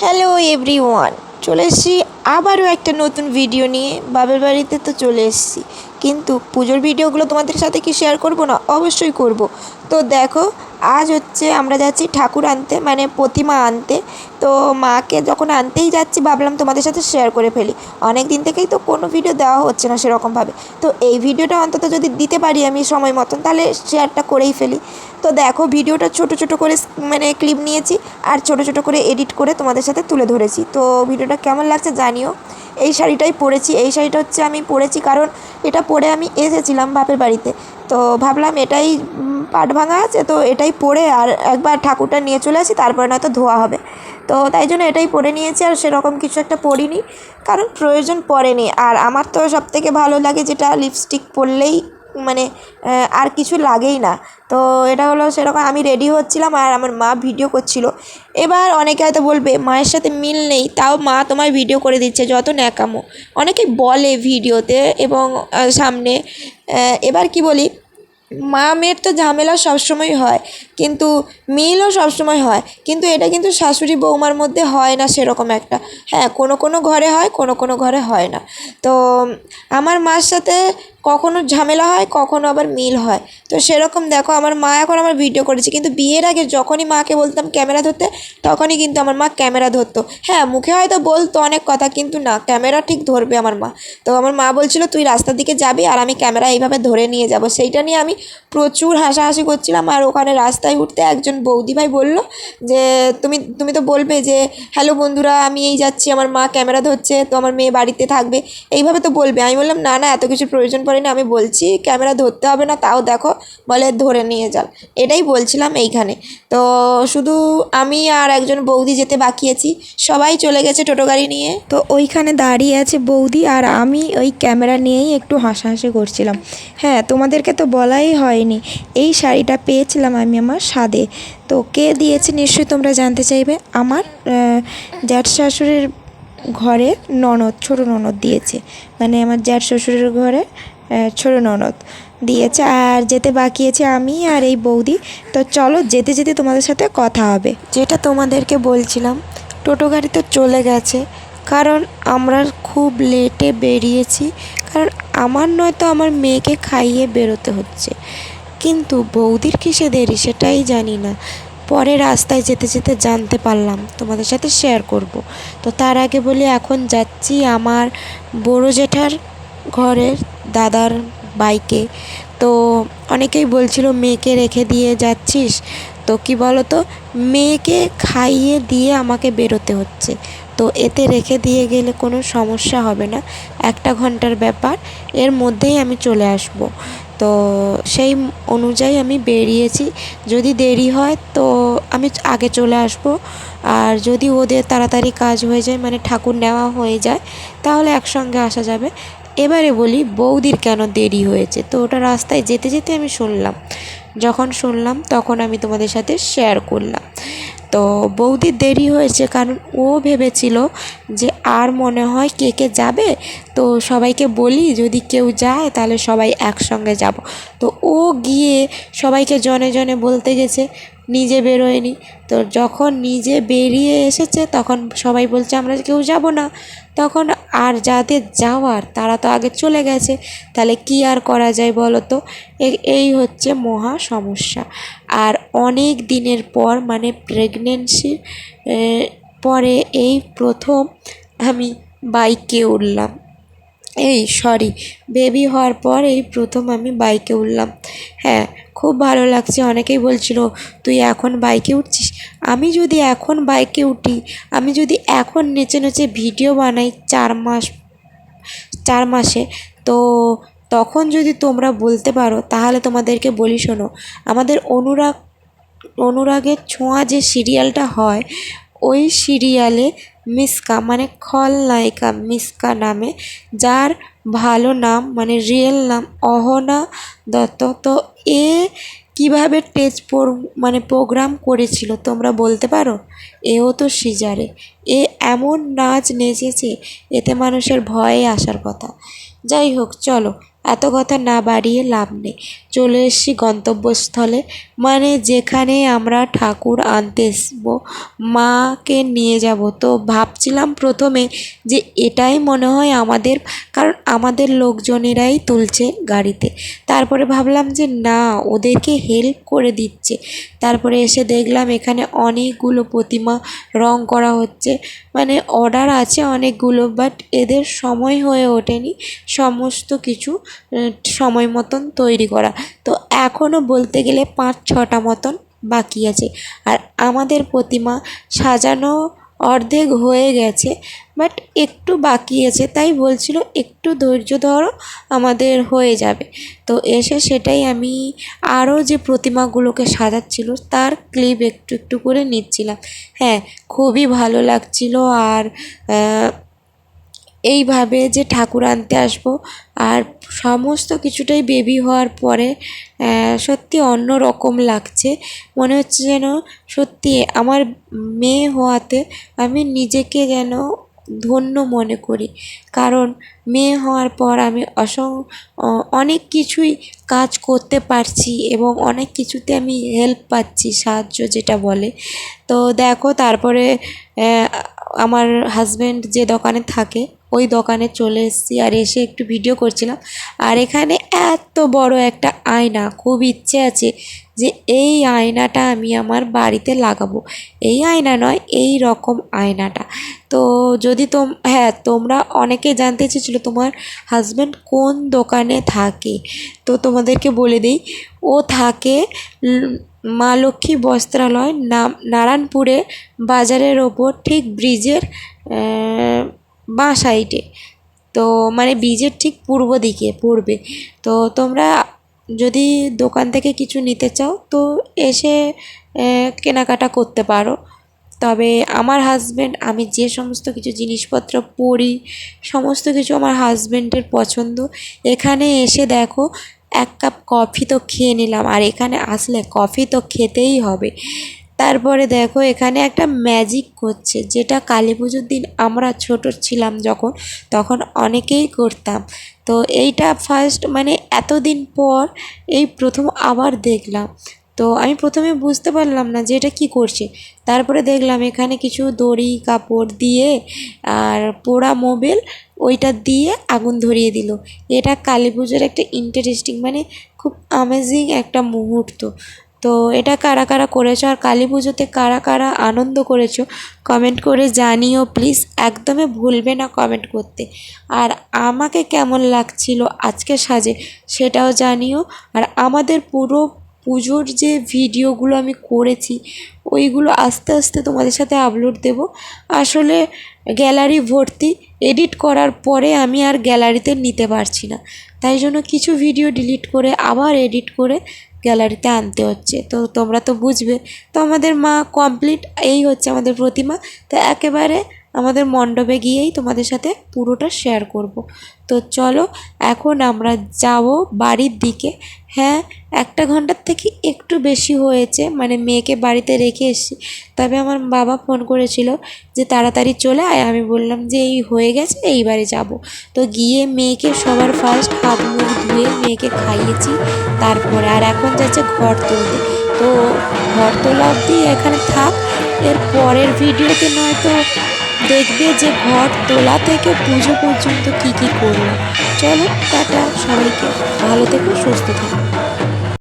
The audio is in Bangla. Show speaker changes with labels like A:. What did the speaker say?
A: হ্যালো এভরিওয়ান, চলে এসেছি আবারও একটা নতুন ভিডিও নিয়ে। বাবার বাড়িতে তো চলে এসেছি, কিন্তু পুজোর ভিডিওগুলো তোমাদের সাথে কি শেয়ার করব না? অবশ্যই করব। তো দেখো, আজ হচ্ছে আমরা যাচ্ছি ঠাকুর আনতে, মানে প্রতিমা আনতে। তো মাকে যখন আনতেই যাচ্ছি ভাবলাম তোমাদের সাথে শেয়ার করে ফেলি। অনেক দিন থেকেই তো কোনো ভিডিও দেওয়া হচ্ছে না সেরকমভাবে। তো এই ভিডিওটা অন্তত যদি দিতে পারি আমি সময় মতন, তাহলে শেয়ারটা করেই ফেলি। তো দেখো, ভিডিওটা ছোট ছোট করে মানে ক্লিপ নিয়েছি আর ছোট ছোট করে এডিট করে তোমাদের সাথে তুলে ধরেছি। তো ভিডিওটা কেমন লাগছে জানিও। এই শাড়িটাই পরেছি, এই শাড়িটা হচ্ছে আমি পরেছি কারণ এটা পরে আমি এসেছিলাম বাপের বাড়িতে। তো ভাবলাম এটাই পাট ভাঙা আছে, তো এটাই পরে আর একবার ঠাকুরটা নিয়ে চলে আসি, তারপরে নয়তো ধোয়া হবে। তো তাই জন্য এটাই পরে নিয়েছি, আর সেরকম কিছু একটা পরিনি কারণ প্রয়োজন পড়েনি। আর আমার তো সবথেকে ভালো লাগে যেটা লিপস্টিক পরলেই মানে আর কিছু লাগেই না। তো এটা হলো সেরকম, আমি রেডি হচ্ছিলাম আর আমার মা ভিডিও করছিল। এবার অনেকে হয়তো বলবে মায়ের সাথে মিল নেই, তাও মা তোমার ভিডিও করে দিচ্ছে, যত ন্যাকামো অনেকেই বলে ভিডিওতে এবং সামনে। এবার কি বলি, মা মেয়ের তো ঝামেলা সবসময় হয়, কিন্তু মিলও সবসময় হয়, কিন্তু এটা কিন্তু শাশুড়ি বৌমার মধ্যে হয় না সেরকম একটা। হ্যাঁ, কোনো কোনো ঘরে হয়, কোনো কোনো ঘরে হয় না। তো আমার মার সাথে কখনো ঝামেলা হয়, কখনো আবার মিল হয়। তো সেরকম দেখো, আমার মা এখন আমার ভিডিও করেছে, কিন্তু বিয়ের আগে যখনই মাকে বলতাম ক্যামেরা ধরতে, তখনই কিন্তু আমার মা ক্যামেরা ধরতো। হ্যাঁ, মুখে হয়তো বলতো অনেক কথা, কিন্তু না, ক্যামেরা ঠিক ধরবে আমার মা। তো আমার মা বলছিল তুই রাস্তার দিকে যাবি আর আমি ক্যামেরা এইভাবে ধরে নিয়ে যাব। সেইটা নিয়ে আমি প্রচুর হাসাহাসি করছিলাম। আর ওখানে রাস্তায় উঠতে একজন বৌদিভাই বলল যে তুমি তুমি তো বলবে যে হ্যালো বন্ধুরা, আমি এই যাচ্ছি, আমার মা ক্যামেরা ধরছে, তো আমার মেয়ে বাড়িতে থাকবে, এইভাবে তো বলবে। আমি বললাম না না, এত কিছু প্রয়োজন পড়ে না, আমি বলছি ক্যামেরা ধরতে হবে না, তাও দেখো বলে ধরে নিয়ে যান। এটাই বলছিলাম এইখানে। তো শুধু আমি আর একজন বৌদি যেতে বাকি আছি, সবাই চলে গেছে টোটো গাড়ি নিয়ে। তো ওইখানে দাঁড়িয়ে আছে বৌদি আর আমি ওই ক্যামেরা নিয়েই একটু হাসাহাসি করছিলাম। হ্যাঁ, তোমাদেরকে তো বলাই হয়নি, এই শাড়িটা পেয়েছিলাম আমি আমার স্বাদে। তো কে দিয়েছে নিশ্চয়ই তোমরা জানতে চাইবে। আমার জ্যাঠ শাশুড়ির ঘরে ননদ, ছোটো ননদ দিয়েছে, মানে আমার জ্যাঠ শ্বশুরের ঘরে ছোটো ননদ দিয়েছে। আর যেতে বাকি আছে আমি আর এই বৌদি। তো চলো, যেতে যেতে তোমাদের সাথে কথা হবে। যেটা তোমাদেরকে বলছিলাম, টোটো গাড়ি তো চলে গেছে, কারণ আমরা খুব লেটে বেরিয়েছি। কারণ আমার নয়তো আমার মেয়েকে খাইয়ে বেরোতে হচ্ছে, কিন্তু বৌদির কিসে দেরি সেটাই জানি না। পরে রাস্তায় যেতে যেতে জানতে পারলাম, তোমাদের সাথে শেয়ার করব। তো তার আগে বলি, এখন যাচ্ছি আমার বড় জেঠার ঘরের দাদার বাইকে। তো অনেকেই বলছিল মেয়েকে রেখে দিয়ে যাচ্ছিস, তো কি বলো তো, মেয়েকে খাইয়ে দিয়ে আমাকে বেরোতে হচ্ছে। তো এতে রেখে দিয়ে গেলে কোনো সমস্যা হবে না, 1 ঘন্টার ব্যাপার, এর মধ্যেই আমি চলে আসব। তো সেই অনুযায়ী আমি বেরিয়েছি। যদি দেরি হয় তো আমি আগে চলে আসব, আর যদি ওদের তাড়াতাড়ি কাজ হয়ে যায়, মানে ঠাকুর নেওয়া হয়ে যায়, তাহলে একসঙ্গে আসা যাবে। এবারে বলি বৌদির কেন দেরি হয়েছে। তো ওটা রাস্তায় যেতে যেতে আমি শুনলাম, যখন শুনলাম তখন আমি তোমাদের সাথে শেয়ার করলাম। তো বৌদির দেরি হয়েছে কারণ ও ভেবেছিল যে আর মনে হয় কে কে যাবে, তো সবাইকে বলি যদি কেউ যায় তাহলে সবাই একসঙ্গে যাব। তো ও গিয়ে সবাইকে জনে জনে বলতে গেছে, নিজে বেরোয়নি। তো যখন নিজে বেরিয়ে এসেছে তখন সবাই বলছে আমরা কেউ যাব না। তখন আর যাদের যাওয়ার তারা তো আগে চলে গেছে, তাহলে কি আর করা যায় বলো তো। এই হচ্ছে মহা সমস্যা। আর অনেক দিনের পর, মানে প্রেগনেন্সির পরে এই প্রথম আমি বাইকে উঠলাম। বেবি হওয়ার পর এই প্রথম আমি বাইকে উঠলাম। হ্যাঁ, খুব ভালো লাগছে। অনেকেই বলছিল তুই এখন বাইকে উঠছিস। আমি যদি এখন বাইকে উঠি, আমি যদি এখন নেচে নেচে ভিডিও বানাই 4 মাসে, তো তখন যদি তোমরা বলতে পারো, তাহলে তোমাদেরকে বলি শোনো, আমাদের অনুরাগের ছোঁয়া যে সিরিয়ালটা হয়, ওই সিরিয়ালে মিস্কা, মানে খলনায়িকা মিস্কা নামে, যার ভালো নাম মানে রিয়েল নাম অহনা দত্ত। তো এ কীভাবে মানে প্রোগ্রাম করেছিল তোমরা বলতে পারো? এও তো সিজারে, এ এমন নাচ নেচেছে, এতে মানুষের ভয়ে আসার কথা। যাই হোক, চলো এত কথা না বাড়িয়ে লাভ নেই, চলে এসেছি গন্তব্যস্থলে, মানে যেখানে আমরা ঠাকুর আনতে আসবো, মাকে নিয়ে যাব। তো ভাবছিলাম প্রথমে যে এটাই মনে হয় আমাদের, কারণ আমাদের লোকজনেরাই তুলছে গাড়িতে। তারপরে ভাবলাম যে না, ওদেরকে হেল্প করে দিচ্ছে। তারপরে এসে দেখলাম এখানে অনেকগুলো প্রতিমা রং করা হচ্ছে, মানে অর্ডার আছে অনেকগুলো, বাট এদের সময় হয়ে ওঠেনি সমস্ত কিছু সময় মতন তৈরি করা। তো এখনও বলতে গেলে 5-6টা মতন বাকি আছে। আর আমাদের প্রতিমা সাজানো অর্ধেক হয়ে গেছে, বাট একটু বাকি আছে, তাই বলছিল একটু ধৈর্য ধরো, আমাদের হয়ে যাবে। তো এসে সেটাই আমি আরও যে প্রতিমাগুলোকে সাজাচ্ছিল তার ক্লিপ একটু একটু করে নিচ্ছিলাম। হ্যাঁ, খুবই ভালো লাগছিল। আর এইভাবে যে ঠাকুর আনতে আসবো আর সমস্ত কিছুটাই বেবি হওয়ার পরে সত্যি অন্য রকম লাগছে। মনে হচ্ছে যেন সত্যি আমার মেয়ে হওয়াতে আমি নিজেকে যেন ধন্য মনে করি, কারণ মেয়ে হওয়ার পর আমি অনেক কিছুই কাজ করতে পারছি এবং অনেক কিছুতে আমি হেল্প পাচ্ছি, সাহায্য যেটা বলে। তো দেখো তারপরে আমার হাজব্যান্ড যে দোকানে থাকে ওই দোকানে চলে এসেছি, আর এসে একটু ভিডিও করছিলাম। আর এখানে এত বড় একটা আয়না, খুব ইচ্ছে আছে যে এই আয়নাটা আমি আমার বাড়িতে লাগাবো। এই আয়না নয়, এই রকম আয়নাটা। তো যদি হ্যাঁ, তোমরা অনেকে জানতে চেয়েছিলো তোমার হাজব্যান্ড কোন দোকানে থাকে, তো তোমাদেরকে বলে দিই, ও থাকে মা লক্ষ্মী বস্ত্রালয়, নারায়ণপুরে বাজারের ওপর, ঠিক ব্রিজের বাঁ সাইডে। তো মানে ব্রিজের ঠিক পূর্ব দিকে পড়বে। তো তোমরা যদি দোকান থেকে কিছু নিতে চাও তো এসে কেনাকাটা করতে পারো। তবে আমার হাজব্যান্ড, আমি যে সমস্ত কিছু জিনিসপত্র পরি সমস্ত কিছু আমার হাজব্যান্ডের পছন্দ। এখানে এসে দেখো 1 কাপ কফি তো খেয়ে নিলাম, আর এখানে আসলে কফি তো খেতেই হবে। তারপরে দেখো এখানে একটা ম্যাজিক করছে, যেটা কালী পুজোর দিন আমরা ছোট ছিলাম যখন, তখন অনেকেই করতাম। তো এইটা ফার্স্ট, মানে এতদিন পর এই প্রথম আবার দেখলাম। তো আমি প্রথমে বুঝতে পারলাম না যে এটা কী করছে। তারপরে দেখলাম এখানে কিছু দড়ি কাপড় দিয়ে আর পোড়া মোবিল ওইটা দিয়ে আগুন ধরিয়ে দিল। এটা কালী পুজোর একটা ইন্টারেস্টিং, মানে খুব অ্যামেজিং একটা মুহূর্ত। তো এটা কারা কারা করেছো আর কালী পুজোতে কারা কারা আনন্দ করেছো কমেন্ট করে জানিও প্লিজ, একদমই ভুলবে না কমেন্ট করতে। আর আমাকে কেমন লাগছিল আজকে সাজে সেটাও জানিও। আর আমাদের পুরো পুজোর যে ভিডিওগুলো আমি করেছি ওইগুলো আস্তে আস্তে তোমাদের সাথে আপলোড দেব। আসলে গ্যালারি ভর্তি, এডিট করার পরে আমি আর গ্যালারিতে নিতে পারছি না, তাই জন্য কিছু ভিডিও ডিলিট করে আবার এডিট করে গ্যালারিতে আনতে হচ্ছে। তো তোমরা তো বুঝবে। তো আমাদের মা কমপ্লিট, এই হচ্ছে আমাদের প্রতিমা। তো একেবারে আমাদের মণ্ডপে গিয়েই তোমাদের সাথে পুরোটা শেয়ার করব। তো চলো এখন আমরা যাব বাড়ির দিকে। হ্যাঁ, 1 ঘন্টার থেকে একটু বেশি হয়েছে, মানে মেয়েকে বাড়িতে রেখে এসেছি। তবে আমার বাবা ফোন করেছিল যে তাড়াতাড়ি চলে আয়, আমি বললাম যে এই হয়ে গেছে, এইবারে যাব। তো গিয়ে মেয়েকে সবার ফার্স্ট হাত মুখ ধুয়ে মেয়েকে খাইয়েছি, তারপরে আর এখন যাচ্ছে ঘর তুলতে। তো ঘর তোলা অবধি এখানে থাক, এর পরের ভিডিওতে নয়তো দেখবে যে ঘর তোলা থেকে পুজো পর্যন্ত কী কী করলাম। চলো টাটা সবাইকে, ভালো থেকো, সুস্থ থেকো।